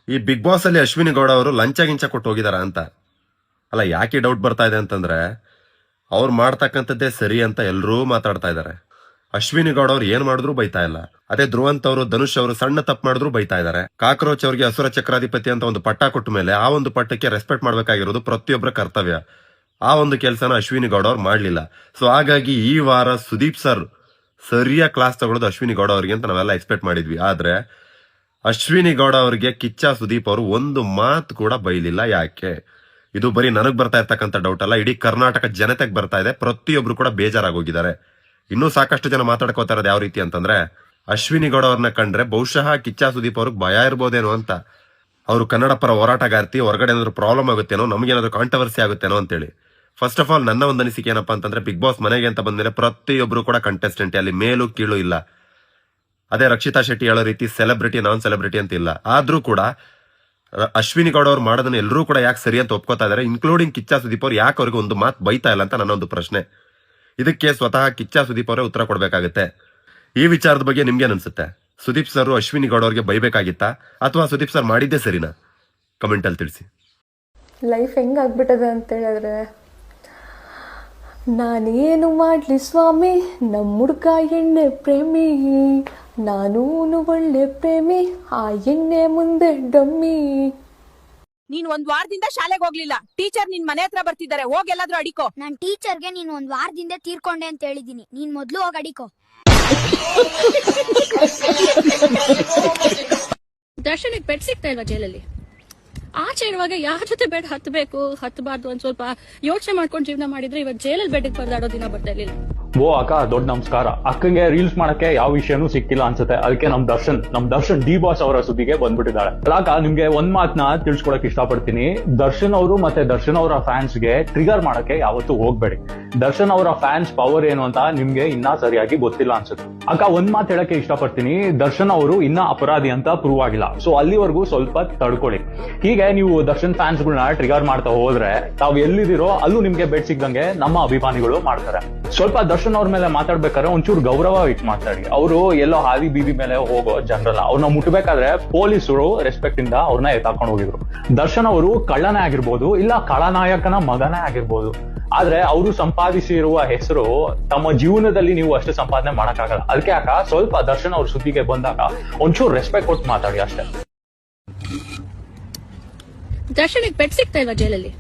ಈ big boss ಅಲ್ಲಿ ಅಶ್ವಿನಿ ಗೌಡ ಅವರು ಲಂಚ ಗಿಂಚ ಕೊಟ್ಟು ಹೋಗಿದಾರ ಅಂತ. ಅಲ್ಲ, ಯಾಕೆ ಡೌಟ್ ಬರ್ತಾ ಇದೆ ಅಂತಂದ್ರೆ, ಅವ್ರು ಮಾಡ್ತಕ್ಕಂಥದ್ದೇ ಸರಿ ಅಂತ ಎಲ್ಲರೂ ಮಾತಾಡ್ತಾ ಇದಾರೆ. ಅಶ್ವಿನಿ ಗೌಡ ಅವ್ರು ಏನ್ ಮಾಡಿದ್ರು ಬೈತಾ ಇಲ್ಲ. ಅದೇ ಧ್ರುವಂತ್ ಅವರು, ಧನುಷ್ ಅವರು ಸಣ್ಣ ತಪ್ಪು ಮಾಡಿದ್ರು ಬೈತಾ ಇದಾರೆ. ಕಾಕ್ರೋಚ್ ಅವ್ರಿಗೆ ಅಸುರ ಚಕ್ರಾಧಿಪತಿ ಅಂತ ಒಂದು ಪಟ್ಟ ಕೊಟ್ಟ ಮೇಲೆ ಆ ಒಂದು ಪಟ್ಟಕ್ಕೆ ರೆಸ್ಪೆಕ್ಟ್ ಮಾಡ್ಬೇಕಾಗಿರೋದು ಪ್ರತಿಯೊಬ್ಬರ ಕರ್ತವ್ಯ. ಆ ಒಂದು ಕೆಲಸನ ಅಶ್ವಿನಿ ಗೌಡ ಅವ್ರು ಮಾಡ್ಲಿಲ್ಲ. ಸೊ ಹಾಗಾಗಿ ಈ ವಾರ ಸುದೀಪ್ ಸರ್ ಸರಿಯಾಗಿ ಕ್ಲಾಸ್ ತಗೊಳ್ಳೋದು ಅಶ್ವಿನಿ ಗೌಡ ಅವ್ರಿಗೆ ಅಂತ ನಾವೆಲ್ಲ ಎಕ್ಸ್ಪೆಕ್ಟ್ ಮಾಡಿದ್ವಿ. ಆದ್ರೆ ಅಶ್ವಿನಿ ಗೌಡ ಅವರಿಗೆ ಕಿಚ್ಚ ಸುದೀಪ್ ಅವರು ಒಂದು ಮಾತು ಕೂಡ ಬೈಲಿಲ್ಲ. ಯಾಕೆ? ಇದು ಬರೀ ನನಗ್ ಬರ್ತಾ ಇರ್ತಕ್ಕಂಥ ಡೌಟ್ ಅಲ್ಲ, ಇಡೀ ಕರ್ನಾಟಕ ಜನತೆಗೆ ಬರ್ತಾ ಇದೆ. ಪ್ರತಿಯೊಬ್ರು ಕೂಡ ಬೇಜಾರಾಗೋಗಿದ್ದಾರೆ. ಇನ್ನೂ ಸಾಕಷ್ಟು ಜನ ಮಾತಾಡ್ಕೋತಾ ಇರೋದು ಯಾವ ರೀತಿ ಅಂತಂದ್ರೆ, ಅಶ್ವಿನಿ ಗೌಡ ಅವ್ರನ್ನ ಕಂಡ್ರೆ ಬಹುಶಃ ಕಿಚ್ಚ ಸುದೀಪ್ ಅವ್ರಿಗೆ ಭಯ ಇರ್ಬೋದೇನೋ ಅಂತ. ಅವರು ಕನ್ನಡ ಪರ ಹೋರಾಟಗಾರ್ತಿ, ಹೊರಗಡೆ ಏನಾದ್ರು ಪ್ರಾಬ್ಲಮ್ ಆಗುತ್ತೇನೋ, ನಮಗೇನಾದ್ರು ಕಾಂಟ್ರವರ್ಸಿ ಆಗುತ್ತೇನೋ ಅಂತೇಳಿ. ಫಸ್ಟ್ ಆಫ್ ಆಲ್ ನನ್ನ ಒಂದು ಅನಿಸಿಕೆ ಏನಪ್ಪಾ ಅಂತಂದ್ರೆ, ಬಿಗ್ ಬಾಸ್ ಮನೆಗೆ ಅಂತ ಬಂದ್ಮೇಲೆ ಪ್ರತಿಯೊಬ್ರು ಕೂಡ ಕಂಟೆಸ್ಟೆಂಟ್, ಅಲ್ಲಿ ಮೇಲು ಕೀಳು ಇಲ್ಲ. ಅದೇ ರಕ್ಷಿತಾ ಶೆಟ್ಟಿ ಹೇಳೋ ರೀತಿ ಸೆಲೆಬ್ರಿಟಿ ನಾನ್ ಸೆಲೆಬ್ರಿಟಿ ಅಂತ ಇಲ್ಲ. ಆದ್ರೂ ಕೂಡ ಅಶ್ವಿನಿ ಗೌಡ ಅವ್ರು ಮಾಡೋದನ್ನ ಎಲ್ಲರೂ ಕೂಡ ಯಾಕೆ ಸರಿ ಅಂತ ಒಪ್ಕೋತಾ ಇದಾರೆ, ಇನ್ಕ್ಲೂಡಿಂಗ್ ಕಿಚ್ಚ ಸುದೀಪ್ ಅವ್ರು ಯಾಕೆ ಅವ್ರಿಗೆ ಒಂದು ಮಾತು ಬೈತಾ ಇಲ್ಲ ಅಂತ ನನ್ನ ಒಂದು ಪ್ರಶ್ನೆ. ಇದಕ್ಕೆ ಸ್ವತಃ ಕಿಚ್ಚ ಸುದೀಪ್ ಅವರೇ ಉತ್ತರ ಕೊಡ್ಬೇಕಾಗುತ್ತೆ. ಈ ವಿಚಾರದ ಬಗ್ಗೆ ನಿಮ್ಗೇನ್ ಅನ್ಸುತ್ತೆ? ಸುದೀಪ್ ಸರ್ ಅಶ್ವಿನಿ ಗೌಡ ಅವ್ರಿಗೆ ಬೈಬೇಕಾಗಿತ್ತಾ, ಅಥವಾ ಸುದೀಪ್ ಸರ್ ಮಾಡಿದ್ದೇ ಸರಿನಾ? ಕಮೆಂಟ್ ಅಲ್ಲಿ ತಿಳಿಸಿ. ಲೈಫ್ ಹೆಂಗಾಗ್ಬಿಟ್ಟದೆ ಅಂತ ಹೇಳಿದ್ರೆ, ನಾನೇನು ಮಾಡ್ಲಿ ಸ್ವಾಮಿ, ನಮ್ಮ ಹುಡ್ಗ ಎಣ್ಣೆ ಪ್ರೇಮಿ, ನಾನೂನು ಒಳ್ಳೆ ಪ್ರೇಮಿ, ಆ ಎಣ್ಣೆ ಮುಂದೆ ಡಮ್ಮಿ. ನೀನ್ ಒಂದ್ ವಾರದಿಂದ ಶಾಲೆಗೆ ಹೋಗ್ಲಿಲ್ಲ, ಟೀಚರ್ ನಿನ್ ಮನೆ ಹತ್ರ ಬರ್ತಿದ್ದಾರೆ, ಹೋಗ್ ಎಲ್ಲಾದ್ರೂ ಅಡಿಕೋ. ನಾನ್ ಟೀಚರ್ಗೆ ನೀನ್ ಒಂದ್ ವಾರದಿಂದ ತೀರ್ಕೊಂಡೆ ಅಂತ ಹೇಳಿದೀನಿ, ನೀನ್ ಮೊದ್ಲು ಹೋಗ್ ಅಡಿಕೋ. ದರ್ಶನಕ್ಕೆ ಬೆಡ್ ಸಿಗ್ತಾ ಇಲ್ವಾ ಜೈಲಲ್ಲಿ? ಆಚೆ ಇರುವಾಗ ಯಾರ ಜೊತೆ ಬೆಡ್ ಹತ್ತಬೇಕು ಹತ್ತಬಾರ್ದು ಒಂದ್ ಸ್ವಲ್ಪ ಯೋಚನೆ ಮಾಡ್ಕೊಂಡು ಜೀವನ ಮಾಡಿದ್ರೆ ಇವತ್ತು ಜೈಲಲ್ಲಿ ಬೆಡ್ಗೆ ಪರದಾಡೋ ದಿನ ಬರ್ತಾ ಇರ್ಲಿಲ್ಲ. ಓ ಅಕ್ಕ, ದೊಡ್ಡ ನಮಸ್ಕಾರ. ಅಕ್ಕಂಗೆ ರೀಲ್ಸ್ ಮಾಡಕ್ಕೆ ಯಾವ ವಿಷಯನೂ ಸಿಕ್ತಿಲ್ಲ ಅನ್ಸುತ್ತೆ, ಅದಕ್ಕೆ ನಮ್ ದರ್ಶನ್ ಡಿ ಬಾಸ್ ಅವರ ಸುದ್ದಿಗೆ ಬಂದ್ಬಿಟ್ಟಿದ್ದಾಳೆ. ಅಕ್ಕ, ನಿಮ್ಗೆ ಒಂದ್ ಮಾತನ್ನ ತಿಳ್ಸ್ಕೊಳಕ್ ಇಷ್ಟಪಡ್ತೀನಿ. ದರ್ಶನ್ ಅವರು ಮತ್ತೆ ದರ್ಶನ್ ಅವರ ಫ್ಯಾನ್ಸ್ ಗೆ ಟ್ರಿಗರ್ ಮಾಡಕ್ಕೆ ಯಾವತ್ತೂ ಹೋಗ್ಬೇಡಿ. ದರ್ಶನ್ ಅವರ ಫ್ಯಾನ್ಸ್ ಪವರ್ ಏನು ಅಂತ ನಿಮ್ಗೆ ಇನ್ನ ಸರಿಯಾಗಿ ಗೊತ್ತಿಲ್ಲ ಅನ್ಸುತ್ತೆ. ಅಕ್ಕ, ಒಂದ್ ಮಾತು ಹೇಳಕ್ಕೆ ಇಷ್ಟಪಡ್ತೀನಿ. ದರ್ಶನ್ ಅವರು ಇನ್ನ ಅಪರಾಧಿ ಅಂತ ಪ್ರೂವ್ ಆಗಿಲ್ಲ. ಸೊ ಅಲ್ಲಿವರೆಗೂ ಸ್ವಲ್ಪ ತಡ್ಕೊಳ್ಳಿ. ಹೀಗೆ ನೀವು ದರ್ಶನ್ ಫ್ಯಾನ್ಸ್ ಗಳನ್ನ ಟ್ರಿಗರ್ ಮಾಡ್ತಾ ಹೋದ್ರೆ ತಾವು ಎಲ್ಲಿದಿರೋ ಅಲ್ಲೂ ನಿಮ್ಗೆ ಬೆಡ್ ಸಿಗ್ದಂಗೆ ನಮ್ಮ ಅಭಿಮಾನಿಗಳು ಮಾಡ್ತಾರೆ. ಸ್ವಲ್ಪ ದರ್ಶನ್ ಅವ್ರ ಮೇಲೆ ಮಾತಾಡ್ಬೇಕಾದ್ರೆ ಒಂಚೂರು ಗೌರವ ಇಟ್ಟು ಮಾತಾಡಿ. ಅವರು ಎಲ್ಲೋ ಹಾದಿ ಬೀದಿ ಮೇಲೆ ಹೋಗೋ ಜನರಲ್ಲ. ಅವ್ರನ್ನ ಮುಟ್ಬೇಕಾದ್ರೆ ಪೊಲೀಸರು ರೆಸ್ಪೆಕ್ಟ್ ಇಂದ ಅವ್ರನ್ನ ಎತ್ತಾಕೊಂಡು ಹೋಗಿದ್ರು. ದರ್ಶನ್ ಅವರು ಕಳ್ಳನೇ ಆಗಿರ್ಬೋದು, ಇಲ್ಲ ಖಳನಾಯಕನ ಮಗನೇ ಆಗಿರ್ಬೋದು. ಆದ್ರೆ ಅವರು ಸಂಪಾದಿಸಿರುವ ಹೆಸರು ತಮ್ಮ ಜೀವನದಲ್ಲಿ ನೀವು ಅಷ್ಟು ಸಂಪಾದನೆ ಮಾಡಕ್ಕಾಗಲ್ಲ. ಅದಕ್ಕೆ ಅಕ್ಕ, ಸ್ವಲ್ಪ ದರ್ಶನ್ ಅವ್ರ ಸುದ್ದಿಗೆ ಬಂದಾಗ ಒಂಚೂರು ರೆಸ್ಪೆಕ್ಟ್ ಕೊಟ್ಟು ಮಾತಾಡಿ ಅಷ್ಟೇ. ದರ್ಶನಕ್ಕೆ ಬೆಡ್ ಸಿಗ್ತಾ ಇಲ್ವಾ ಜೈಲಲ್ಲಿ?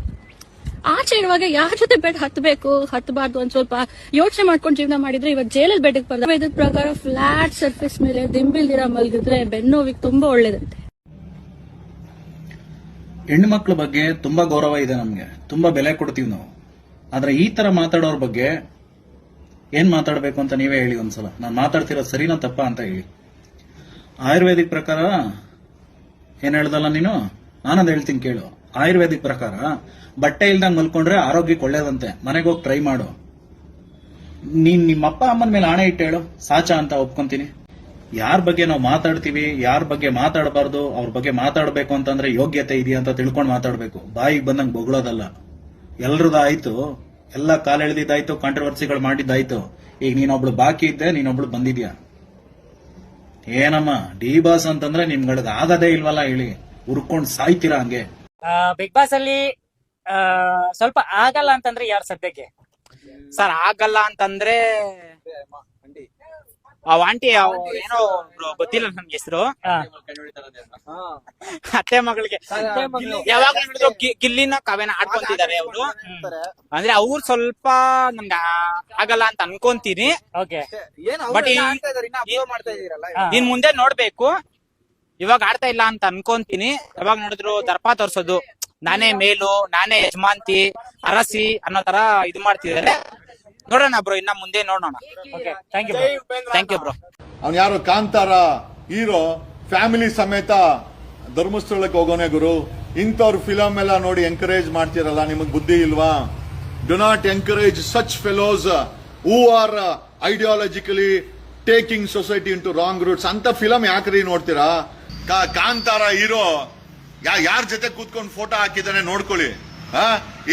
ಆಚೆ ಇರುವಾಗ ಯಾರ ಜೊತೆ ಬೆಡ್ ಹತ್ತಬೇಕು ಹತ್ತಬಾರ್ದು ಒಂದ್ ಸ್ವಲ್ಪ ಯೋಚನೆ ಮಾಡ್ಕೊಂಡು ಜೀವನ ಮಾಡಿದ್ರೆ ಇವತ್ತು ಜೈಲಲ್ಲಿ ಬೆಡ್ಗೆ ಬರ್ತದೆ. ಇದ್ರ ಪ್ರಕಾರ ಫ್ಲಾಟ್ ಸರ್ಫೇಸ್ ಮೇಲೆ ದಿಂಬಿಲ್ದಿರ ಮಲಗಿದ್ರೆ ಬೆನ್ನೋವಿಗೆ ತುಂಬಾ ಒಳ್ಳೇದಂತೆ. ಹೆಣ್ಮಕ್ಳ ಬಗ್ಗೆ ತುಂಬಾ ಗೌರವ ಇದೆ ನಮ್ಗೆ, ತುಂಬಾ ಬೆಲೆ ಕೊಡ್ತೀವಿ ನಾವು. ಆದ್ರೆ ಈ ತರ ಮಾತಾಡೋರ್ ಬಗ್ಗೆ ಏನ್ ಮಾತಾಡ್ಬೇಕು ಅಂತ ನೀವೇ ಹೇಳಿ ಒಂದ್ಸಲ. ನಾನು ಮಾತಾಡ್ತಿರೋದು ಸರಿನಾ ತಪ್ಪಾ ಅಂತ ಹೇಳಿ. ಆಯುರ್ವೇದಿಕ್ ಪ್ರಕಾರ ಏನ್ ಹೇಳ್ದಲ್ಲ ನೀನು, ನಾನದ್ ಹೇಳ್ತೀನಿ ಕೇಳು. ಆಯುರ್ವೇದಿಕ್ ಪ್ರಕಾರ ಬಟ್ಟೆ ಇಲ್ದಂಗ್ ಮಲ್ಕೊಂಡ್ರೆ ಆರೋಗ್ಯಕ್ಕೆ ಒಳ್ಳೇದಂತೆ. ಮನೆಗೆ ಹೋಗಿ ಟ್ರೈ ಮಾಡು. ನೀನ್ ನಿಮ್ಮ ಅಪ್ಪ ಅಮ್ಮನ ಮೇಲೆ ಆಣೆ ಇಟ್ಟು ಹೇಳು, ಸಾಚ ಅಂತ ಒಪ್ಕೊಂತೀನಿ. ಯಾರ ಬಗ್ಗೆ ನಾವು ಮಾತಾಡ್ತೀವಿ, ಯಾರ ಬಗ್ಗೆ ಮಾತಾಡಬಾರ್ದು, ಅವ್ರ ಬಗ್ಗೆ ಮಾತಾಡ್ಬೇಕು ಅಂತಂದ್ರೆ ಯೋಗ್ಯತೆ ಇದೆಯಾ ಅಂತ ತಿಳ್ಕೊಂಡು ಮಾತಾಡ್ಬೇಕು. ಬಾಯಿಗೆ ಬಂದಂಗ್ ಬೊಗಳೋದಲ್ಲ. ಎಲ್ರದ್ದು ಆಯ್ತು, ಎಲ್ಲ ಕಾಲೆಳೆದಿದ್ದಾಯ್ತು, ಕಾಂಟ್ರವರ್ಸಿಗಳು ಮಾಡಿದ್ದಾಯ್ತು. ಈಗ ನೀನೊಬ್ಳು ಬಾಕಿ ಇದ್ದೆ, ನೀನೊಬ್ಳು ಬಂದಿದ್ಯಾ. ಏನಮ್ಮ ಡಿ ಬಾಸ್ ಅಂತಂದ್ರೆ ನಿಮ್ಗಳಿಗೆ ಆಗದೇ ಇಲ್ವಲ್ಲ ಹೇಳಿ, ಉರ್ಕೊಂಡ್ ಸಾಯ್ತೀರಾ ಹಂಗೆ. ಬಿಗ್ ಬಾಸ್ ಅಲ್ಲಿ ಸ್ವಲ್ಪ ಆಗಲ್ಲ ಅಂತಂದ್ರೆ ಯಾರು ಸದ್ಯಕ್ಕೆ? ಸರ್ ಆಗಲ್ಲ ಅಂತಂದ್ರೆ ಆಂಟಿ ಏನೋ ಗೊತ್ತಿಲ್ಲ ನನ್ಗೆ ಹೆಸರು, ಅತ್ತೆ ಮಗಳಿಗೆ ಯಾವಾಗ ಗಿಲ್ಲಿನ ಕಾವ್ಯನ ಆಡ್ಕೊಂತಿದ್ದಾರೆ ಅವರು. ಅಂದ್ರೆ ಅವ್ರು ಸ್ವಲ್ಪ ನಮ್ಗೆ ಆಗಲ್ಲ ಅಂತ ಅನ್ಕೊಂತೀನಿ. ಬಟ್ ಇನ್ ಮುಂದೆ ನೋಡ್ಬೇಕು. ಇವಾಗ ಆಡ್ತಾ ಇಲ್ಲ ಅಂತ ಅನ್ಕೊಂತೀನಿ. ಯಾವಾಗ ನೋಡಿದ್ರು ದರ್ಪ ತೋರ್ಸೋದು, ನಾನೇ ಮೇಲು, ನಾನೇ ಯಜಮಾಂತಿ, ಅರಸಿ ಅನ್ನೋ ತರ ಇದು ಮಾಡ್ತಿದ್ದಾರೆ. ನೋಡೋಣ ಬ್ರೋ, ಇನ್ನ ಮುಂದೆ ನೋಡೋಣ. Thank you bro. ಅವ್ನು ಯಾರು ಕಾಂತಾರ ಹೀರೋ ಫ್ಯಾಮಿಲಿ ಸಮೇತ ಧರ್ಮಸ್ಥಳಕ್ಕೆ ಹೋಗೋನೆ ಗುರು. ಇಂಥವ್ರ ಫಿಲಮ್ ಎಲ್ಲ ನೋಡಿ ಎಂಕರೇಜ್ ಮಾಡ್ತಿರಲ್ಲ, ನಿಮಗ್ ಬುದ್ಧಿ ಇಲ್ವಾ? Do not encourage such fellows who are ideologically taking society into wrong routes. ಅಂತ ಫಿಲಮ್ ಯಾಕ್ರಿ ನೋಡ್ತೀರಾ? ಕಾಂತಾರ ಹೀರೋ ಯಾರ ಜೊತೆ ಕೂತ್ಕೊಂಡು ಫೋಟೋ ಹಾಕಿದಾನೆ ನೋಡ್ಕೊಳ್ಳಿ.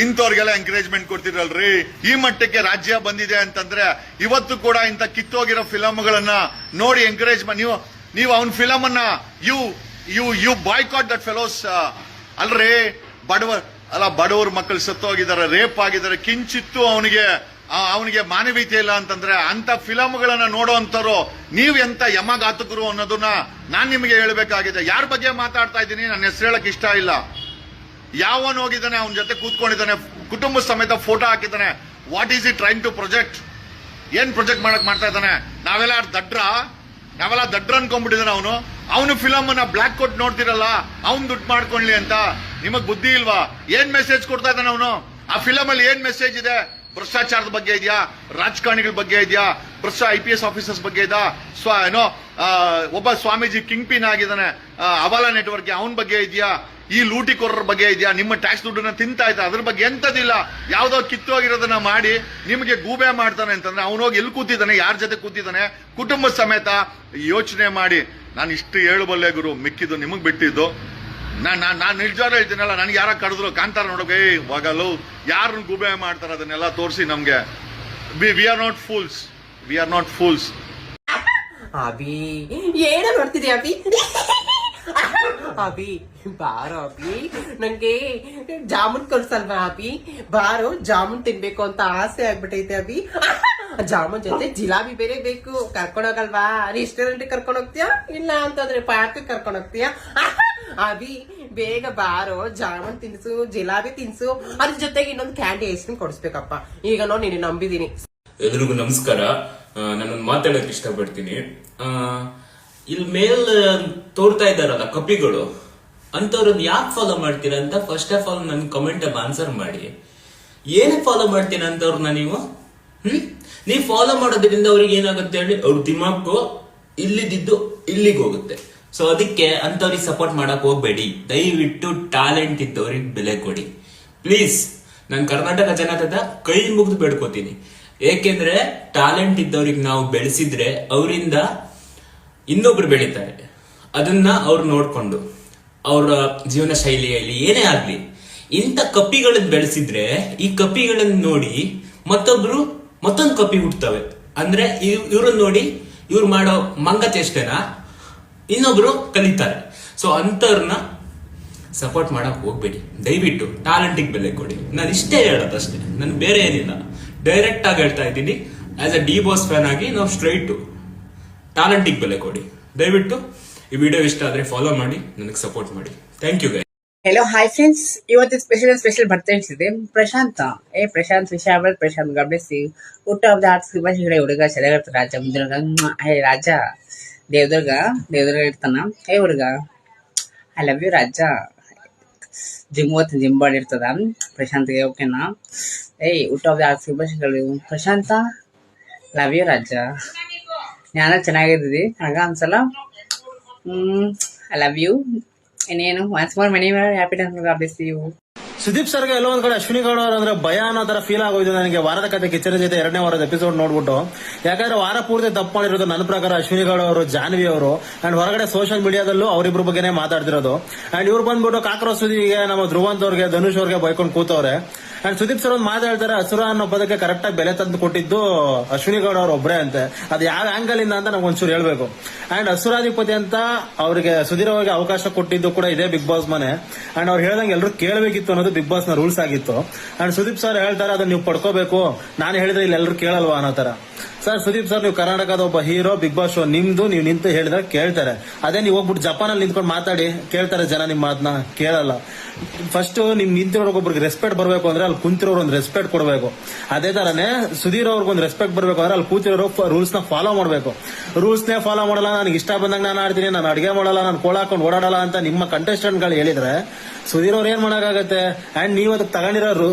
ಇಂಥವ್ರಿಗೆಲ್ಲ ಎಂಕರೇಜ್ಮೆಂಟ್ ಕೊಡ್ತಿರಲ್ರಿ. ಈ ಮಟ್ಟಕ್ಕೆ ರಾಜ್ಯ ಬಂದಿದೆ ಅಂತಂದ್ರೆ ಇವತ್ತು ಕೂಡ ಇಂಥ ಕಿತ್ತೋಗಿರೋ ಫಿಲಮ್ಗಳನ್ನ ನೋಡಿ ಎಂಕರೇಜ್ ನೀವು ಅವನ ಫಿಲಮ್ ಅನ್ನ ಯು ಬಾಯ್ಕಾಟ್ ದಟ್ ಫೆಲೋಸ್. ಅಲ್ರಿ ಬಡವರ ಮಕ್ಕಳು ಸತ್ತೋಗಿದ್ದಾರೆ, ರೇಪ್ ಆಗಿದ್ದಾರೆ, ಕಿಂಚಿತ್ತು ಅವನಿಗೆ ಮಾನವೀಯತೆ ಇಲ್ಲ ಅಂತಂದ್ರೆ ಅಂತ ಫಿಲಮ್ಗಳನ್ನ ನೋಡುವಂತರು ನೀವು ಎಂತ ಯಮಘಾತಕರು ಅನ್ನೋದನ್ನ ನಾನ್ ನಿಮಗೆ ಹೇಳ್ಬೇಕಾಗಿದೆ. ಯಾರ ಬಗ್ಗೆ ಮಾತಾಡ್ತಾ ಇದ್ದೀನಿ ನನ್ನ ಹೆಸರು ಹೇಳಕ್ ಇಷ್ಟ ಇಲ್ಲ. ಯಾವನ್ ಹೋಗಿದ್ದಾನೆ ಅವನ ಜೊತೆ ಕೂತ್ಕೊಂಡಿದ್ದಾನೆ, ಕುಟುಂಬ ಸಮೇತ ಫೋಟೋ ಹಾಕಿದ್ದಾನೆ. What is he trying to project? ಏನ್ ಪ್ರೊಜೆಕ್ಟ್ ಮಾಡ್ತಾ ಇದ್ದಾನೆ? ನಾವೆಲ್ಲ ದಡ್ರ ಅನ್ಕೊಂಡ್ಬಿಟ್ಟಿದ್ದಾನೆ ಅವನು ಫಿಲಮ್ ಅನ್ನ ಬ್ಲಾಕ್ ಕೊಟ್ಟು ನೋಡ್ತಿರಲ್ಲ, ಅವನ್ ದುಡ್ಡು ಮಾಡ್ಕೊಳ್ಳಿ ಅಂತ. ನಿಮಗ್ ಬುದ್ಧಿ ಇಲ್ವಾ? ಏನ್ ಮೆಸೇಜ್ ಕೊಡ್ತಾ ಇದ್ದಾನೆ ಅವನು? ಆ ಫಿಲಮ್ ಅಲ್ಲಿ ಏನ್ ಮೆಸೇಜ್ ಇದೆ? ಭ್ರಷ್ಟಾಚಾರದ ಬಗ್ಗೆ ಇದೆಯಾ? ರಾಜಕಾರಣಿಗಳ ಬಗ್ಗೆ ಇದೆಯಾ? IPS ಆಫೀಸರ್ಸ್ ಬಗ್ಗೆ ಇದಾ? ಒಬ್ಬ ಸ್ವಾಮೀಜಿ ಕಿಂಗ್ ಪಿನ್ ಆಗಿದ್ದಾನೆ ಅವಾಲಾ ನೆಟ್ವರ್ಕ್, ಅವನ ಬಗ್ಗೆ ಇದೆಯಾ? ಈ ಲೂಟಿಕೋರರ ಬಗ್ಗೆ ಇದೆಯಾ? ನಿಮ್ಮ ಟ್ಯಾಕ್ಸ್ ದುಡ್ಡನ್ನ ತಿಂತಾ ಇದ್ದ, ಅದ್ರ ಬಗ್ಗೆ ಎಂತದಿಲ್ಲ. ಯಾವ್ದೋ ಕಿತ್ತೋಗಿರೋದನ್ನ ಮಾಡಿ ನಿಮಗೆ ಗೂಬೆ ಮಾಡ್ತಾನೆ ಅಂತಂದ್ರೆ ಅವನೋಗಿ ಎಲ್ಲಿ ಕೂತಿದ್ದಾನೆ, ಯಾರ ಜೊತೆ ಕೂತಿದ್ದಾನೆ? ಕುಟುಂಬ ಸಮೇತ ಯೋಚನೆ ಮಾಡಿ. ನಾನು ಇಷ್ಟು ಹೇಳಬಲ್ಲೆ ಗುರು, ಮಿಕ್ಕಿದ್ದು ನಿಮಗ್ ಬಿಟ್ಟಿದ್ದು. ನಾನ್ ನಿಜವಾಗ್ಲೂ ಹೇಳ್ತೀನಲ್ಲ, ನನ್ಗೆ ಯಾರ ಕರೆದ್ರು ಕಾಂತಾರ ನೋಡೋಕೆ ಹೋಗಲ್ಲ, ಯಾರನ್ನ ಗೂಬೆ ಮಾಡ್ತಾರ ಅದನ್ನೆಲ್ಲ ತೋರಿಸಿ ನಮ್ಗೆ. We are not fools. Abhi ಏನ ನೋಡ್ತಿದ್ಯಾ ಅಭಿ? ಅಭಿ ಬಾರೋ ಅಭಿ, ನಂಗೆ ಜಾಮೂನ್ ಕೊಡ್ಸಲ್ವಾ ಅಭಿ? ಬಾರೋ, ಜಾಮೂನ್ ತಿನ್ಬೇಕು ಅಂತ ಆಸೆ ಆಗ್ಬಿಟ್ಟೈತೆ ಅಭಿ. ಜಾಮೂನ್ ಜೊತೆ ಜಿಲಾಬಿ ಬೇರೆ ಬೇಕು. ಕರ್ಕೊಂಡೋಗಲ್ವಾ? ರೆಸ್ಟೋರೆಂಟ್ ಕರ್ಕೊಂಡ್ ಹೋಗ್ತೀಯಾ? ಇಲ್ಲ ಅಂತಂದ್ರೆ ಪಾರ್ಕ್ ಕರ್ಕೊಂಡ್ ಹೋಗ್ತೀಯಾ? ಅಭಿ ಬೇಗ ಬಾರೋ, ಜಾಮೂನ್ ತಿನ್ಸು, ಜಿಲಾಬಿ ತಿನ್ಸು, ಅದ್ರ ಜೊತೆಗೆ ಇನ್ನೊಂದು ಕ್ಯಾಂಡಿ ಐಸ್ ಕ್ರೀಮ್ ಕೊಡಿಸ್ಬೇಕಪ್ಪ. ಈಗ ನೋಡಿ ನೀನು ನಂಬಿದೀನಿ. ಎಲ್ರಿಗೂ ನಮಸ್ಕಾರ. ನಾನೊಂದು ಮಾತಾಡಕ್ ಇಷ್ಟಪಡ್ತೀನಿ. ಇಲ್ಲಿ ಮೇಲ್ ತೋರ್ತಾ ಇದ್ದಾರಲ್ಲ ಕಪಿಗಳು, ಅಂತವ್ರನ್ನ ಯಾಕೆ ಫಾಲೋ ಮಾಡ್ತೀರಾ ಅಂತ ಫಸ್ಟ್ ಆಫ್ ಆಲ್ ನನ್ ಕಮೆಂಟ್ ಆನ್ಸರ್ ಮಾಡಿ. ಏನಕ್ಕೆ ಫಾಲೋ ಮಾಡ್ತೀರಾ ಅಂತವ್ರನ್ನ ನೀವು ಫಾಲೋ ಮಾಡೋದ್ರಿಂದ ಅವ್ರಿಗೆ ಏನಾಗುತ್ತೆ ಹೇಳಿ, ಅವ್ರ ದಿಮಾಕು ಇಲ್ಲಿದ್ದು ಇಲ್ಲಿಗೆ ಹೋಗುತ್ತೆ. ಸೊ ಅದಕ್ಕೆ ಅಂತವ್ರಿಗೆ ಸಪೋರ್ಟ್ ಮಾಡಕ್ ಹೋಗ್ಬೇಡಿ. ದಯವಿಟ್ಟು ಟ್ಯಾಲೆಂಟ್ ಇದ್ದವ್ರಿಗೆ ಬೆಲೆ ಕೊಡಿ ಪ್ಲೀಸ್. ನಾನು ಕರ್ನಾಟಕ ಜನತದ ಕೈ ಮುಗಿದು ಬೇಡ್ಕೋತೀನಿ. ಏಕೆಂದ್ರೆ ಟ್ಯಾಲೆಂಟ್ ಇದ್ದವ್ರಿಗೆ ನಾವು ಬೆಳೆಸಿದ್ರೆ ಅವರಿಂದ ಇನ್ನೊಬ್ರು ಬೆಳೀತಾರೆ. ಅದನ್ನ ಅವ್ರು ನೋಡ್ಕೊಂಡು ಅವರ ಜೀವನ ಶೈಲಿಯಲ್ಲಿ ಏನೇ ಆಗ್ಲಿ, ಇಂಥ ಕಪಿಗಳನ್ನ ಬೆಳೆಸಿದ್ರೆ ಈ ಕಪಿಗಳನ್ನ ನೋಡಿ ಮತ್ತೊಂದು ಕಪಿ ಹುಟ್ಟುತ್ತವೆ. ಅಂದ್ರೆ ಇವ್ರನ್ನ ನೋಡಿ ಇವ್ರು ಮಾಡೋ ಮಂಗ ಚೇಷ್ಟೆನ ಇನ್ನೊಬ್ರು ಕಲಿತಾರೆ. ಸೊ ಅಂತವ್ರನ್ನ ಸಪೋರ್ಟ್ ಮಾಡಕ್ ಹೋಗ್ಬೇಡಿ. ದಯವಿಟ್ಟು ಟ್ಯಾಲೆಂಟಿಗೆ ಬೆಲೆ ಕೊಡಿ. ನಾನು ಇಷ್ಟೇ ಹೇಳೋದಷ್ಟೇ, ನನ್ ಬೇರೆ ಏನಿಲ್ಲ. ಡೈರೆಕ್ಟ್ ಆಗಿ ಹೇಳ್ತಾ ಇದ್ದೀನಿ. ಆಸ್ ಅ ಡಿ-ಬಾಸ್ ಫ್ಯಾನ್ ಆಗಿ ನಾವು ಸ್ಟ್ರೈಟ್ ಟ್ಯಾಲೆಂಟಿಗೆ ಬೆಲೆ ಕೊಡಿ. ದಯವಿಟ್ಟು ಈ ವಿಡಿಯೋ ಇಷ್ಟ ಆದ್ರೆ ಫಾಲೋ ಮಾಡಿ, ನನಗೆ ಸಪೋರ್ಟ್ ಮಾಡಿ. Thank you guys. Hello hi friends, ಇವತ್ತು ಸ್ಪೆಷಲ್ ಬರ್ತಾ ಇದೆ ಪ್ರಶಾಂತ. ಪ್ರಶಾಂತ್ ವಿಷಯ ಪ್ರಶಾಂತ್ ಗಮನಿಸಿ ಊಟ ಆಫ್ ದ ಆರ್ಟ್ಸ್ ಹುಡುಗ ಚೆನ್ನಾಗಿರ್ತ ರಾಜ ಮುಂದಿನ ರಾಜ ದೇವದುರ್ಗ ಇರ್ತಾನ. ಹುಡುಗ I love you Raja. Gym body ಇರ್ತದ ಪ್ರಶಾಂತ್ಗೆ. ಓಕೆನಾ? ಊಟ ಆಫ್ ದ ಆರ್ಟ್ಸ್ ಶುಭಾಶಯಗಳು ಪ್ರಶಾಂತ. ಲವ್ ಯು ರಾಜ. ಜ್ಞಾನ ಚೆನ್ನಾಗಿದ್ದೀವಿ ನನಗ ಅನ್ಸಲ್ಲ. I love you. ಇನ್ನೇನು once more many happy returns you. Sudeep ಸರ್ಗೆ ಎಲ್ಲೋ ಒಂದ್ ಕಡೆ ಅಶ್ವಿನಿ ಗೌಡ ಅವ್ರ ಅಂದ್ರೆ ಭಯ ಅನ್ನೋ ತರ ಫೀಲ್ ಆಗೋಯ್ತು ನನಗೆ ವಾರದ ಕತೆ ಕಿಚ್ಚರ ಜೊತೆ 2ನೇ ವಾರದ ಎಪಿಸೋಡ್ ನೋಡ್ಬಿಟ್ಟು. ಯಾಕಂದ್ರೆ ವಾರ ಪೂರ್ತಿ ತಪ್ಪು ಮಾಡಿರೋದು ನನ್ನ ಪ್ರಕಾರ ಅಶ್ವಿನಿ ಗೌಡ ಅವರು, ಜಾನ್ವಿ ಅವರು, ಅಂಡ್ ಹೊರಗಡೆ ಸೋಷಿಯಲ್ ಮೀಡಿಯಾದಲ್ಲೂ ಅವರಿಬ್ರು ಬಗ್ಗೆನೇ ಮಾತಾಡ್ತಿರೋದು. ಅಂಡ್ ಇವ್ರು ಬಂದ್ಬಿಟ್ಟು ಕಾಕ್ರೋಚ್ ಸುದೀಗೆ, ನಮ್ಮ ಧ್ರುವಂತ್ ಅವ್ರಿಗೆ, ಧನುಷ್ ಅವ್ರಿಗೆ ಬೈಕೊಂಡು ಕೂತವ್ರೆ. ಅಂಡ್ ಸುದೀಪ್ ಸರ್ ಒಂದು ಮಾತಾಡ್ತಾರೆ, ಅಸುರ ಅನ್ನೋ ಪದಕ್ಕೆ ಕರೆಕ್ಟ್ ಆಗಿ ಬೆಲೆ ತಂದು ಕೊಟ್ಟಿದ್ದು ಅಶ್ವಿನಿ ಗೌಡ ಅವ್ರ ಒಬ್ಬರೇ ಅಂತೆ. ಅದು ಯಾವ ಆಂಗಲ್ ಇಂದ ಅಂತ ನಮ್ಗೆ ಒಂಚೂರು ಹೇಳ್ಬೇಕು. ಅಂಡ್ ಅಸುರಾಧಿಪತಿ ಅಂತ ಅವ್ರಿಗೆ ಸುಧೀರ್ ಅವ್ರಿಗೆ ಅವಕಾಶ ಕೊಟ್ಟಿದ್ದು ಕೂಡ ಇದೇ ಬಿಗ್ ಬಾಸ್ ಮನೆ. ಅಂಡ್ ಅವ್ರು ಹೇಳ್ದಂಗೆ ಎಲ್ಲರೂ ಕೇಳಬೇಕಿತ್ತು ಅನ್ನೋದು ಬಿಗ್ ಬಾಸ್ ನ ರೂಲ್ಸ್ ಆಗಿತ್ತು. ಅಂಡ್ ಸುದೀಪ್ ಸರ್ ಹೇಳ್ತಾರೆ ಅದನ್ನ ನೀವು ಪಡ್ಕೋಬೇಕು, ನಾನು ಹೇಳಿದ್ರೆ ಇಲ್ಲಿ ಎಲ್ಲರೂ ಕೇಳಲ್ವಾ ಅನ್ನೋ ತರ. ಸರ್ ಸುದೀಪ್ ಸರ್, ನೀವು ಕರ್ನಾಟಕದ ಒಬ್ಬ ಹೀರೋ, ಬಿಗ್ ಬಾಸ್ ಶೋ ನಿಮ್ದು, ನೀವು ನಿಂತು ಹೇಳಿದ್ರೆ ಕೇಳ್ತಾರೆ. ಅದೇ ನೀವು ಹೋಗ್ಬಿಟ್ಟು ಜಪಾನಲ್ಲಿ ನಿಂತ್ಕೊಂಡು ಮಾತಾಡಿ ಕೇಳ್ತಾರೆ ಜನ ನಿಮ್ಮ ಮಾತನ್ನ? ಕೇಳಲ್ಲ. ಫಸ್ಟ್ ನಿಮ್ ನಿಂತಿರೋರ್ಗೊಬ್ರಿಗೆ ರೆಸ್ಪೆಕ್ಟ್ ಬರ್ಬೇಕು ಅಂದ್ರೆ ಅಲ್ಲಿ ಕುಂತಿರೋರು ಒಂದು ರೆಸ್ಪೆಕ್ಟ್ ಕೊಡಬೇಕು. ಅದೇ ತರನೇ ಸುಧೀರ್ ಅವ್ರಿಗೊಂದು ರೆಸ್ಪೆಕ್ಟ್ ಬರ್ಬೇಕು ಅಂದ್ರೆ ಅಲ್ಲಿ ಕೂತಿರೋರು ರೂಲ್ಸ್ ನ ಫಾಲೋ ಮಾಡಬೇಕು. ರೂಲ್ಸ್ ನೇ ಫಾಲೋ ಮಾಡಲ್ಲ, ನನಗೆ ಇಷ್ಟ ಬಂದಂಗ ನಾನು ಆಡ್ತೀನಿ, ನಾನು ಅಡಿಗೆ ಮಾಡಲ್ಲ, ನಾನು ಕೋಳ ಹಾಕೊಂಡು ಓಡಾಡಲ್ಲ ಅಂತ ನಿಮ್ಮ ಕಂಟೆಸ್ಟೆಂಟ್ ಗಳು ಹೇಳಿದ್ರೆ ಸುಧೀರ್ ಅವ್ರು ಏನ್ ಮಾಡಕ್ಕಾಗತ್ತೆ? ಅಂಡ್ ನೀವು ಅದಕ್ಕೆ ತಗೊಂಡಿರೋ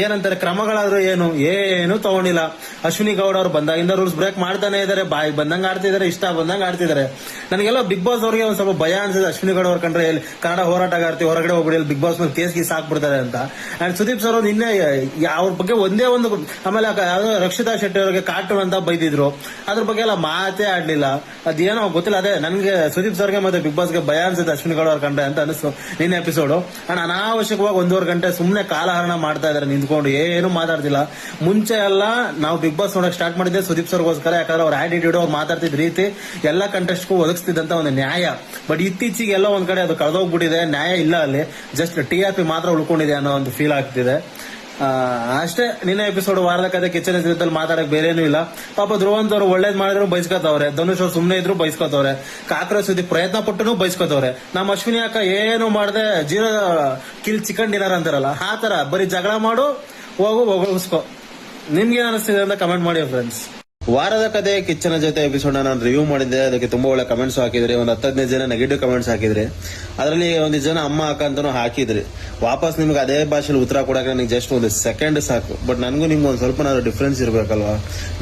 ಏನಂತಾರೆ ಕ್ರಮಗಳಾದ್ರೂ ಏನು ತಗೊಂಡಿಲ್ಲ. ಅಶ್ವಿನಿ ಗೌಡ ಅವ್ರು ಬಂದಾಗಿಂದ ರೂಲ್ಸ್ ಬ್ರೇಕ್ ಮಾಡ್ತಾನೆ ಇದಾರೆ, ಬಾಯಿ ಬಂದಂಗ ಆಡ್ತಿದಾರೆ, ಇಷ್ಟ ಬಂದಂಗ ಆಡ್ತಿದಾರೆ. ನನಗೆಲ್ಲ ಬಿಗ್ ಬಾಸ್ ಅವ್ರಿಗೆ ಒಂದ್ ಸ್ವಲ್ಪ ಭಯ ಅನ್ಸಿದೆ. ಅಶ್ವಿನಿ ಗೌಡ ಅವ್ರ ಕಂಡ್ರೆ ಕನ್ನಡ ಹೋರಾಟಗಾರ್ತಿ ಹೊರಗಡೆ ಹೋಗ್ಬಿಡಿ, ಬಿಗ್ ಬಾಸ್ ಮೇಲೆ ಕೇಸ್ ಗೀಸ್ ಹಾಕ್ಬಿಡ್ತಾರೆ ಅಂತ. ಅಂಡ್ ಸುದೀಪ್ ಸರ್ ನಿನ್ನೆ ಅವ್ರ ಬಗ್ಗೆ ಒಂದೇ ಒಂದು, ಆಮೇಲೆ ಯಾವ್ದೋ ರಕ್ಷಿತಾ ಶೆಟ್ಟಿ ಅವ್ರಿಗೆ ಕಾರ್ಟೂನ್ ಅಂತ ಬೈದಿದ್ರು, ಅದ್ರ ಬಗ್ಗೆ ಎಲ್ಲ ಮಾತೇ ಆಡ್ಲಿಲ್ಲ. ಅದೇನೋ ಗೊತ್ತಿಲ್ಲ. ಅದೇ ನನ್ಗೆ ಸುದೀಪ್ ಸರ್ಗೆ ಮತ್ತೆ ಬಿಗ್ ಬಾಸ್ಗೆ ಭಯ ಅನ್ಸುತ್ತೆ ಅಶ್ವಿನಿ ಗೌಡ ಅವ್ರ ಕಂಡ್ರೆ ಅಂತ ಅನಿಸ್ತು ನಿನ್ನೆ ಎಪಿಸೋಡು. ಅಂಡ್ ಅನಾವಶ್ಯಕವಾಗಿ 1.5 ಗಂಟೆ ಸುಮ್ನೆ ಕಾಲಹರಣ ಮಾಡ್ತಾ ಇದಾರೆ ನಿಂತ್ಕೊಂಡು, ಏನು ಮಾತಾಡ್ತಿಲ್ಲ. ಮುಂಚೆ ಎಲ್ಲ ನಾವು ಬಿಗ್ ಬಾಸ್ ನೋಡಕ್ ಸ್ಟಾರ್ಟ್ ಮಾಡಿದ್ದೆ ಸುದೀಪ್ ಸರ್ಗೋಸ್ಕರ, ಯಾಕಂದ್ರೆ ಅವ್ರ ಆಟಿಟ್ಯೂಡ್, ಅವ್ರು ಮಾತಾಡ್ತಿದ್ ರೀತಿ ಎಲ್ಲ ಕಂಟೆಸ್ಟ್ಗೂ ಒದಗಿಸ್ತಿದ್ದಂತ ಒಂದು ನ್ಯಾಯ. ಬಟ್ ಇತ್ತೀಚೆಗೆ ಎಲ್ಲ ಒಂದ್ ಕಡೆ ಅದು ಕಳೆದೋಗ್ಬಿಟ್ಟಿದೆ, ನ್ಯಾಯ ಇಲ್ಲ ಅಲ್ಲಿ, ಜಸ್ಟ್ TRP ಮಾತ್ರ ಉಳ್ಕೊಂಡಿದೆ ಅನ್ನೋ ಒಂದು ಫೀಲ್ ಆಗ್ತಿದೆ. ಅಷ್ಟೇ. ನಿನ್ನೆ ಎಪಿಸೋಡ್ ವಾರದ ಕತೆ ಕಿಚನ್ ವಿರುದ್ಧದಲ್ಲಿ ಮಾತಾಡಕ್ ಬೇರೇನೂ ಇಲ್ಲ. ಪಾಪ ಧ್ರುವಂತ್ ಅವರು ಒಳ್ಳೇದ್ ಮಾಡಿದ್ರು ಬೈಸ್ಕೊತವ್ರೆ, ಧನುಷ್ ಅವ್ರು ಸುಮ್ನೆ ಇದ್ರು ಬೈಸ್ಕೊತವ್ರೆ, ಕಾಕ್ರೋಚ್ ಸುದ್ದಿ ಪ್ರಯತ್ನ ಪಟ್ಟನು ಬೈಸ್ಕೊತವ್ರೆ. ನಮ್ಮ ಅಶ್ವಿನಿ ಅಕ್ಕ ಏನು ಮಾಡದೆ 0 ಕಿಲ್ ಚಿಕನ್ ಡಿನ್ನರ್ ಅಂತಾರಲ್ಲ, ಆ ತರ ಬರೀ ಜಗಳ ಮಾಡು, ಹೋಗೋ. ನಿಮ್ಗೆ ಅನಿಸ್ತಿದೆ ಅಂತ ಕಮೆಂಟ್ ಮಾಡಿ ಫ್ರೆಂಡ್ಸ್. ವಾರದ ಕತೆ ಕಿಚ್ಚನ ಜೊತೆ ಎಪಿಸೋಡ್ ನಾನು ರಿವ್ಯೂ ಮಾಡಿದ್ದೆ. ಅದಕ್ಕೆ ತುಂಬಾ ಒಳ್ಳೆ ಕಮೆಂಟ್ಸ್ ಹಾಕಿದ್ರಿ. ಒಂದು 10-15 ಜನ ನೆಗೆಟಿವ್ ಕಮೆಂಟ್ಸ್ ಹಾಕಿದ್ರಿ. ಅದರಲ್ಲಿ ಒಂದಿಷ್ಟು ಜನ ಅಮ್ಮ ಅಕ್ಕ ಅಂತಾನು ಹಾಕಿದ್ರಿ. ವಾಪಸ್ ನಿಮ್ಗೆ ಅದೇ ಭಾಷೆಲಿ ಉತ್ತರ ಕೊಡಕ್ಕೆ ನನಗೆ ಜಸ್ಟ್ 1 ಸೆಕೆಂಡ್ ಸಾಕು. ಬಟ್ ನನಗೂ ನಿಮ್ಗೆ ಒಂದ್ ಸ್ವಲ್ಪ ಡಿಫ್ರೆನ್ಸ್ ಇರ್ಬೇಕಲ್ವಾ.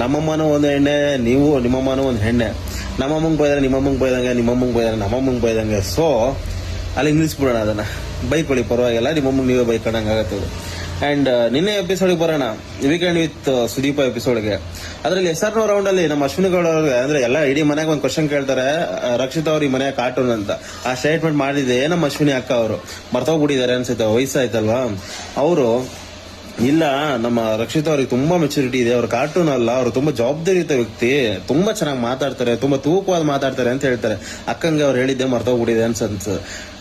ನಮ್ಮಮ್ಮನೂ ಒಂದು ಹೆಣ್ಣೆ, ನೀವು ನಿಮ್ಮಮ್ಮನೂ ಒಂದು ಹೆಣ್ಣೆ. ನಮ್ಮಮ್ಮಂಗ್ ಬೈದ್ರೆ ನಿಮ್ಮಮ್ಮಂಗ್ ಬೈದಂಗೆ, ನಿಮ್ಮಮ್ಮಂಗ್ ಬೈದ್ರೆ ನಮ್ಮಮ್ಮಂಗ್ ಬೈದಂಗೆ. ಸೊ ಅಲ್ಲಿ ನಿಲ್ಲಿಸ್ಬಿಡೋಣ, ಅದನ್ನ ಬೈಕೊಳ್ಳಿ ಪರವಾಗಿಲ್ಲ, ನಿಮ್ಮಮ್ಮಂಗ್ ನೀವೇ ಬೈಕೊಂಡಂಗೆ ಆಗತ್ತೆ. ಅಂಡ್ ನಿನ್ನೆ ಎಪಿಸೋಡ್ಗೆ ಬರೋಣ, ವೀಕೆಂಡ್ ವಿತ್ ಸುದೀಪ ಎಪಿಸೋಡ್ಗೆ. ಅದರಲ್ಲಿ SR ರೌಂಡ್ ಅಲ್ಲಿ ನಮ್ಮ ಅಶ್ವಿನಿ ಗೌಡ ಅವ್ರಿಗೆ ಅಂದ್ರೆ ಎಲ್ಲ ಇಡೀ ಮನೆಗೆ ಒಂದು ಕ್ವಶನ್ ಕೇಳ್ತಾರೆ, ರಕ್ಷಿತಾ ಅವ್ರ ಈ ಮನೆಯ ಕಾರ್ಟೂನ್ ಅಂತ. ಆ ಸ್ಟೇಟ್ಮೆಂಟ್ ಮಾಡಿದೆ ನಮ್ಮ ಅಶ್ವಿನಿ ಅಕ್ಕ ಅವರು. ಮರ್ತೋಗ್ಬಿಟ್ಟಿದ್ದಾರೆ ಅನ್ಸುತ್ತೆ, ವಯಸ್ಸಾಯ್ತಲ್ವಾ ಅವರು. ಇಲ್ಲ, ನಮ್ಮ ರಕ್ಷಿತಾ ಅವ್ರಿಗೆ ತುಂಬಾ ಮೆಚುರಿಟಿ ಇದೆ, ಅವ್ರ ಕಾರ್ಟೂನ್ ಅಲ್ಲ, ಅವರು ತುಂಬಾ ಜವಾಬ್ದಾರಿಯುತ ವ್ಯಕ್ತಿ, ತುಂಬಾ ಚೆನ್ನಾಗಿ ಮಾತಾಡ್ತಾರೆ, ತುಂಬಾ ತೂಕವಾಗಿ ಮಾತಾಡ್ತಾರೆ ಅಂತ ಹೇಳ್ತಾರೆ. ಅಕ್ಕಂಗೆ ಅವ್ರು ಹೇಳಿದ್ದೆ ಮರ್ತೋಗ್ಬಿಟ್ಟಿದೆ ಅನ್ಸನ್ಸ್.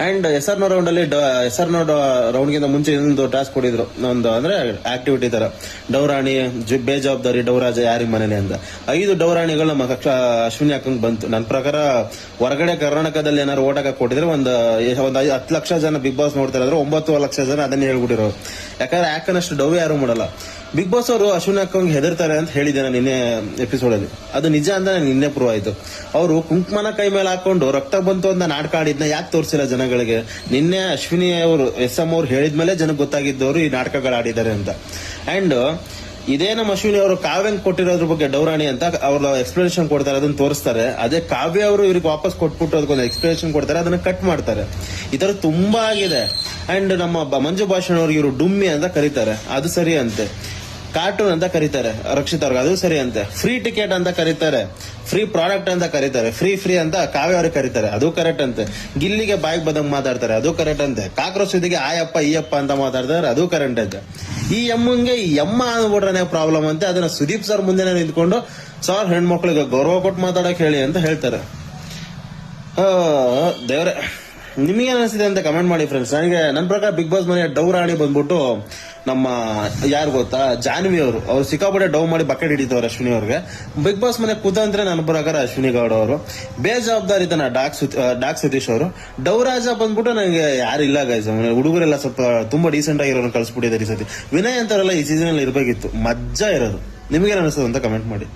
ಅಂಡ್ SR ರೌಂಡ್ ಅಲ್ಲಿ SR ರೌಂಡ್ ಗಿಂತ ಮುಂಚೆ ಇನ್ನೊಂದು ಟಾಸ್ಕ್ ಕೊಟ್ಟಿದ್ರು, ಒಂದು ಅಂದ್ರೆ ಆಕ್ಟಿವಿಟಿ ತರ, ಡೌರಾಣಿ ಬೇಜವಾಬ್ದಾರಿ ಡೌರಾಜ ಯಾರಿ ಮನೇಲಿ ಅಂತ. 5 ಡೌರಾಣಿಗಳು ನಮ್ಮ ಅಶ್ವಿನಿ ಅಕ್ಕಂಗ್ ಬಂತು. ನನ್ನ ಪ್ರಕಾರ ಹೊರಗಡೆ ಕರ್ನಾಟಕದಲ್ಲಿ ಏನಾದ್ರು ಓಟಕ್ಕೆ ಕೊಟ್ಟಿದ್ರೆ ಒಂದು 10 ಲಕ್ಷ ಜನ ಬಿಗ್ ಬಾಸ್ ನೋಡ್ತಾ ಇದ್ರೆ 9 ಲಕ್ಷ ಜನ ಅದನ್ನೇ ಹೇಳ್ಬಿಟ್ಟಿರೋ. ಯಾಕಂದ್ರೆ ಯಾಕನ್ನಷ್ಟು ಡವ್ ಯಾರು ಮಾಡಲ್ಲ. ಬಿಗ್ ಬಾಸ್ ಅವರು ಅಶ್ವಿನಿ ಅಕ್ಕಂಗೆ ಹೆದರ್ತಾರೆ ಅಂತ ಹೇಳಿದ್ದೆ ನಾನು ನಿನ್ನೆ ಎಪಿಸೋಡ್ ಅಲ್ಲಿ. ಅದು ನಿಜ ಅಂತ ನಿನ್ನೆ ಪ್ರೂವ್ ಆಯ್ತು. ಅವರು ಕುಂಕುಮನ ಕೈ ಮೇಲೆ ಹಾಕೊಂಡು ರಕ್ತ ಬಂತು ಅಂತ ನಾಟಕ ಆಡಿದ್ನ ಯಾಕೆ ತೋರಿಸಿಲ್ಲ ಜನಗಳಿಗೆ? ನಿನ್ನೆ ಅಶ್ವಿನಿ ಅವರು SM ಅವ್ರು ಹೇಳಿದ್ಮೇಲೆ ಜನಕ್ಕೆ ಗೊತ್ತಾಗಿದ್ದವರು ಈ ನಾಟಕಗಳು ಆಡಿದ್ದಾರೆ ಅಂತ. ಅಂಡ್ ಇದೇ ನಮ್ಮ ಅಶ್ವಿನಿ ಅವರು ಕಾವ್ಯಂಗ್ ಕೊಟ್ಟಿರೋದ್ರ ಬಗ್ಗೆ ಡೌರಾಣಿ ಅಂತ ಅವ್ರ ಎಕ್ಸ್ಪ್ಲನೇಷನ್ ಕೊಡ್ತಾರೆ, ಅದನ್ನ ತೋರಿಸ್ತಾರೆ. ಅದೇ ಕಾವ್ಯ ಅವರು ಇವ್ರಿಗೆ ವಾಪಸ್ ಕೊಟ್ಬಿಟ್ಟು ಅದಕ್ಕೊಂದು ಎಕ್ಸ್ಪ್ಲನೇಷನ್ ಕೊಡ್ತಾರೆ, ಅದನ್ನ ಕಟ್ ಮಾಡ್ತಾರೆ. ಈ ತರ ತುಂಬಾ ಆಗಿದೆ. ಅಂಡ್ ನಮ್ಮ ಮಂಜು ಭಾಷಣ ಅವ್ರಿಗೆ ಇವರು ಡುಮ್ಮಿ ಅಂತ ಕರೀತಾರೆ, ಅದು ಸರಿ ಅಂತೆ. ಕಾರ್ಟೂನ್ ಅಂತ ಕರೀತಾರೆ ರಕ್ಷಿತ್ ಅವ್ರಿಗೆ, ಅದು ಸರಿ ಅಂತೆ. ಫ್ರೀ ಟಿಕೆಟ್ ಅಂತ ಕರೀತಾರೆ, ಫ್ರೀ ಪ್ರಾಡಕ್ಟ್ ಅಂತ ಕರೀತಾರೆ, ಫ್ರೀ ಅಂತ ಕಾವ್ಯ ಅವ್ರಿಗೆ ಕರೀತಾರೆ, ಅದು ಕರೆಕ್ಟ್ ಅಂತೆ. ಗಿಲ್ಲಿಗೆ ಬಾಯಿಗೆ ಬಂದಂಗ್ ಮಾತಾಡ್ತಾರೆ, ಅದು ಕರೆಕ್ಟ್ ಅಂತೆ. ಕಾಕ್ರೋಚ್ ಸುದ್ದಿಗೆ ಆಯಪ್ಪ ಈಯಪ್ಪ ಅಂತ ಮಾತಾಡ್ತಾರೆ, ಅದು ಕರೆಕ್ಟ್ ಅಂತೆ. ಈ ಎಮ್ಮಂಗೆ ಈ ಎಮ್ಮ ಅಂದ್ಬಿಟ್ರೆ ಪ್ರಾಬ್ಲಮ್ ಅಂತೆ. ಅದನ್ನ ಸುದೀಪ್ ಸರ್ ಮುಂದೆ ನಿಂತ್ಕೊಂಡು ಸರ್ ಹೆಣ್ಮಕ್ಳಿಗೆ ಗೌರವ ಕೊಟ್ಟು ಮಾತಾಡಕ್ ಹೇಳಿ ಅಂತ ಹೇಳ್ತಾರೆ. ದೇವ್ರೆ, ನಿಮಗೆ ಅನಿಸಿದೆ ಅಂತ ಕಮೆಂಟ್ ಮಾಡಿ ಫ್ರೆಂಡ್ಸ್. ನನಗೆ ನನ್ನ ಪ್ರಕಾರ ಬಿಗ್ ಬಾಸ್ ಮನೆ ಡೌರಾಣಿ ಬಂದ್ಬಿಟ್ಟು ನಮ್ಮ ಯಾರು ಗೊತ್ತಾ, ಜಾನ್ವಿ ಅವರು. ಅವ್ರು ಸಿಕ್ಕಾಪಟ್ಟೆ ಡೌ ಮಾಡಿ ಬಕೆಟ್ ಹಿಡಿತವ್ರು ಅಶ್ವಿನಿ ಅವ್ರಿಗೆ. ಬಿಗ್ ಬಾಸ್ ಮನೆ ಕೂತಂದ್ರೆ ನನ್ನ ಪ್ರಕಾರ ಅಶ್ವಿನಿ ಗೌಡ ಅವರು. ಬೇಜವಾಬ್ದಾರಿತನ ಡಾಕ್ ಸತೀಶ್ ಅವರು. ಡೌರಾಜ ಬಂದ್ಬಿಟ್ಟು ನನಗೆ ಯಾರಿಲ್ಲ ಗೈಸ್, ಹುಡುಗರೆಲ್ಲ ಸ್ವಲ್ಪ ತುಂಬಾ ಡೀಸೆಂಟ್ ಆಗಿರೋರು ಕಳ್ಸಿಬಿಟ್ಟಿದ್ದಾರೆ ಈ ಸತಿ. ವಿನಯ್ ಅಂತವರೆಲ್ಲ ಈ ಸೀಸನ್ ಅಲ್ಲಿ ಇರ್ಬೇಕಿತ್ತು, ಮಜ್ಜಾ ಇರೋದು. ನಿಮ್ಗೇನು ಅನಿಸ್ತದೆ ಅಂತ ಕಮೆಂಟ್ ಮಾಡಿ.